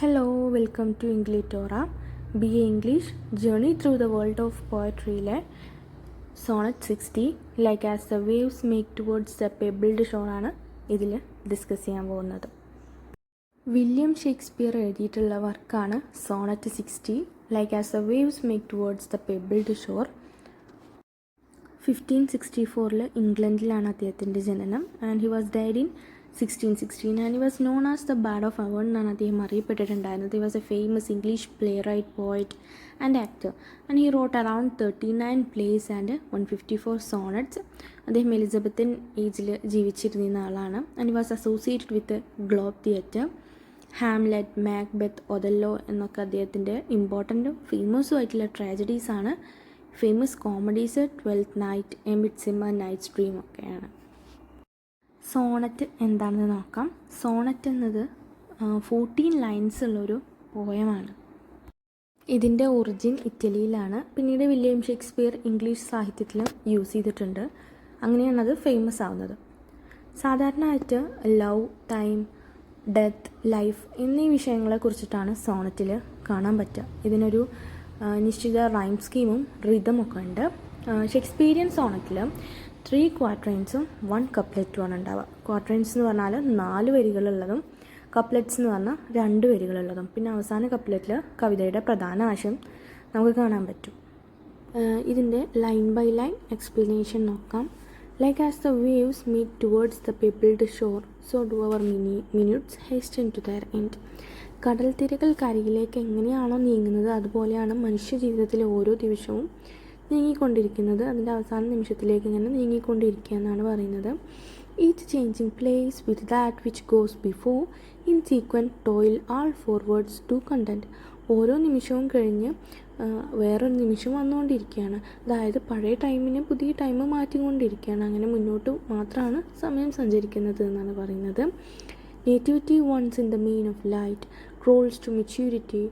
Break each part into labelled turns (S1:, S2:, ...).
S1: Hello, welcome to Inglitora. BA English Journey through the world of poetry. Sonnet 60 like as the waves make towards the pebbled shore ആണ് ഇതിൽ discuss ചെയ്യാൻ പോകുന്നത്. William Shakespeare എഴുതിയിട്ടുള്ള വർക്കാണ് sonnet 60 like as the waves make towards the pebbled shore. 1564 ഇംഗ്ലണ്ടിലാണ് അദ്ദേഹത്തിൻ്റെ ജനനം. And he was died in 1616 and he was known as the Bard of Avon എന്നാണ് അദ്ദേഹം അറിയപ്പെട്ടിട്ടുണ്ടായിരുന്നത്. He was a famous English playwright, poet and actor and he wrote around 39 plays and 154 sonnets. അദ്ദേഹം Elizabethan ഏജിൽ ജീവിച്ചിരുന്ന ആളാണ്. And he was associated with the Globe Theatre, Hamlet, Macbeth, Othello എന്നൊക്കെ അദ്ദേഹത്തിൻ്റെ ഇമ്പോർട്ടൻറ്റും ഫേമസും ആയിട്ടുള്ള ട്രാജഡീസാണ്. Famous comedies 12th Night, A Midsummer Night's Dream ഒക്കെയാണ്. സോണറ്റ് എന്താണെന്ന് നോക്കാം. സോണറ്റ് എന്നത് 14 ലൈൻസ് ഉള്ളൊരു പോയമാണ്. ഇതിൻ്റെ ഒറിജിൻ ഇറ്റലിയിലാണ്. പിന്നീട് വില്യം ഷേക്സ്പിയർ ഇംഗ്ലീഷ് സാഹിത്യത്തിലും യൂസ് ചെയ്തിട്ടുണ്ട്. അങ്ങനെയാണത് ഫേമസ് ആവുന്നത്. സാധാരണയായിട്ട് ലവ്, ടൈം, ഡെത്ത്, ലൈഫ് എന്നീ വിഷയങ്ങളെ കുറിച്ചിട്ടാണ് സോണറ്റിൽ കാണാൻ പറ്റുക. ഇതിനൊരു നിശ്ചിത റൈം സ്കീമും റിതമൊക്കെ ഉണ്ട്. ഷേക്സ്പീരിയൻ സോണറ്റിൽ 3 ക്വാട്രൈൻസും 1 കപ്ലെറ്റുമാണ് ഉണ്ടാവുക. ക്വാട്രൈൻസ് എന്ന് പറഞ്ഞാൽ 4 വരികളുള്ളതും കപ്ലെറ്റ്സ് എന്ന് പറഞ്ഞാൽ 2 വരികളുള്ളതും. പിന്നെ അവസാന കപ്ലെറ്റിൽ കവിതയുടെ പ്രധാന ആശയം നമുക്ക് കാണാൻ പറ്റും. ഇതിൻ്റെ ലൈൻ ബൈ ലൈൻ എക്സ്പ്ലനേഷൻ നോക്കാം. Like as the waves make towards the pebbled shore so do our minutes hasten to their end. കടൽ തിരകൾ കരയിലേക്ക് എങ്ങനെയാണോ നീങ്ങുന്നത് അതുപോലെയാണ് മനുഷ്യ ജീവിതത്തിലെ ഓരോ ദിവസവും നീങ്ങിക്കൊണ്ടിരിക്കുന്നത്. അതിൻ്റെ അവസാന നിമിഷത്തിലേക്ക് ഇങ്ങനെ നീങ്ങിക്കൊണ്ടിരിക്കുക എന്നാണ് പറയുന്നത്. Each changing place with that which goes before in sequent toil all forwards to contend. ഓരോ നിമിഷവും കഴിഞ്ഞ് വേറൊരു നിമിഷം വന്നുകൊണ്ടിരിക്കുകയാണ്. അതായത് പഴയ ടൈമിനെ പുതിയ ടൈം മാറ്റിക്കൊണ്ടിരിക്കുകയാണ്. അങ്ങനെ മുന്നോട്ട് മാത്രമാണ് സമയം സഞ്ചരിക്കുന്നത് എന്നാണ് പറയുന്നത്. Nativity once in the main of light crawls to maturity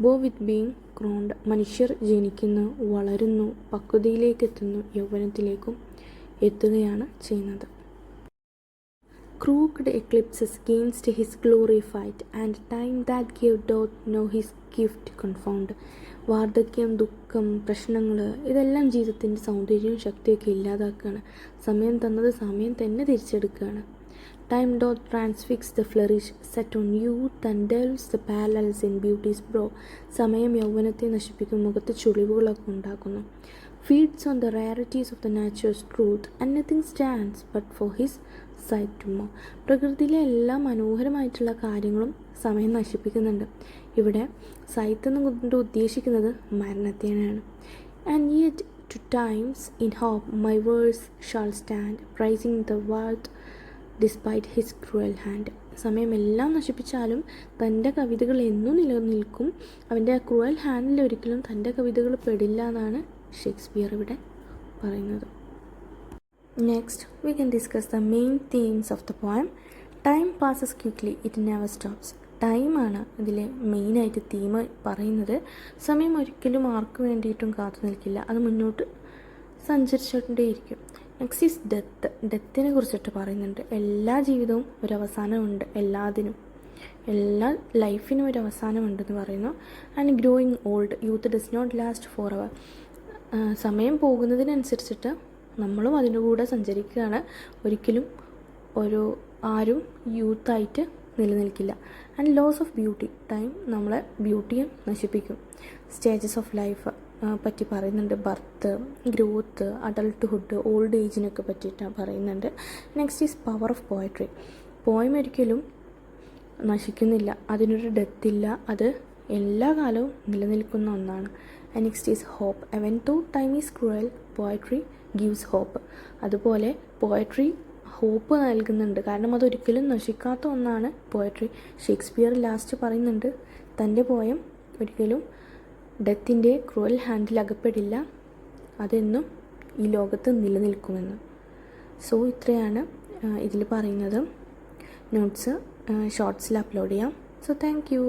S1: bow with being ക്രോൺഡ്. മനുഷ്യർ ജനിക്കുന്നു, വളരുന്നു, പക്വതയിലേക്ക് എത്തുന്നു, യൗവനത്തിലേക്കും എത്തുകയാണ് ചെയ്യുന്നത്. Crooked eclipses against his glory fight and time that gave doth know his gift confound. വാർദ്ധക്യം, ദുഃഖം, പ്രശ്നങ്ങൾ ഇതെല്ലാം ജീവിതത്തിൻ്റെ സൗന്ദര്യവും ശക്തിയൊക്കെ ഇല്ലാതാക്കുകയാണ്. സമയം തന്നത് സമയം തന്നെ തിരിച്ചെടുക്കുകയാണ്. Time doth transfix the flourish set on youth and delves the parallels in beauty's brow. സമയം യൗവനത്തെ നശിപ്പിക്കും, മുഖത്ത് ചുളിവുകളൊക്കെ ഉണ്ടാക്കുന്നു. Feeds on the rarities of the nature's truth and nothing stands but for his sight to more. പ്രകൃതിയിലെ എല്ലാ മനോഹരമായിട്ടുള്ള കാര്യങ്ങളും സമയം നശിപ്പിക്കുന്നുണ്ട്. ഇവിടെ സൈത്ത് എന്നുകൊണ്ട് ഉദ്ദേശിക്കുന്നത് മരണത്തെയാണ്. And yet to times in hope my verse shall stand praising the worth despite his cruel hand. സമയമെല്ലാം നശിപ്പിച്ചാലും തൻ്റെ കവിതകൾ എന്നും നിലനിൽക്കും. അവൻ്റെ ക്രൂവൽ ഹാൻഡിൽ ഒരിക്കലും തൻ്റെ കവിതകൾ പെടില്ല എന്നാണ് ഷേക്സ്പിയർ ഇവിടെ പറയുന്നത്. Next we can discuss the main themes of the poem. Time passes quickly, it never stops. ടൈമാണ് ഇതിലെ മെയിനായിട്ട് തീം പറയുന്നത്. സമയം ഒരിക്കലും ആർക്ക് വേണ്ടിയിട്ടും കാത്തു നിൽക്കില്ല, അത് മുന്നോട്ട് സഞ്ചരിച്ചുകൊണ്ടേയിരിക്കും. Next is death. ഡെത്തിനെ കുറിച്ചിട്ട് പറയുന്നുണ്ട്. എല്ലാ ജീവിതവും ഒരവസാനമുണ്ട്, എല്ലാത്തിനും, എല്ലാ ലൈഫിനും ഒരു അവസാനമുണ്ടെന്ന് പറയുന്നു. And growing old, youth does not last forever. സമയം പോകുന്നതിനനുസരിച്ചിട്ട് നമ്മളും അതിൻ്റെ കൂടെ സഞ്ചരിക്കുകയാണ്. ഒരിക്കലും ആരും യൂത്തായിട്ട് നിലനിൽക്കില്ല. And loss of beauty, time നമ്മളെ ബ്യൂട്ടിയെ നശിപ്പിക്കും. സ്റ്റേജസ് ഓഫ് ലൈഫ് പറ്റി പറയുന്നുണ്ട്. ബർത്ത്, ഗ്രോത്ത്, അഡൾട്ട്ഹുഡ്, ഓൾഡ് ഏജിനൊക്കെ പറ്റിയിട്ട് പറയുന്നുണ്ട്. Next is power of poetry. Poem ഒരിക്കലും നശിക്കുന്നില്ല, അതിനൊരു ഡെത്തില്ല, അത് എല്ലാ കാലവും നിലനിൽക്കുന്ന ഒന്നാണ്. Next is hope. Even though time is cruel poetry gives hope. അതുപോലെ പോയട്രി ഹോപ്പ് നൽകുന്നുണ്ട്, കാരണം അതൊരിക്കലും നശിക്കാത്ത ഒന്നാണ് പോയട്രി. ഷേക്സ്പിയർ ലാസ്റ്റ് പറയുന്നുണ്ട് തൻ്റെ പോയം ഒരിക്കലും ഡെത്തിൻ്റെ ക്രൂവൽ ഹാൻഡിൽ അകപ്പെടില്ല, അതെന്നും ഈ ലോകത്ത് നിലനിൽക്കുമെന്ന്. സോ ഇത്രയാണ് ഇതിൽ പറയുന്നത്. നോട്ട്സ് ഷോർട്സിൽ അപ്ലോഡ് ചെയ്യാം. So thank you.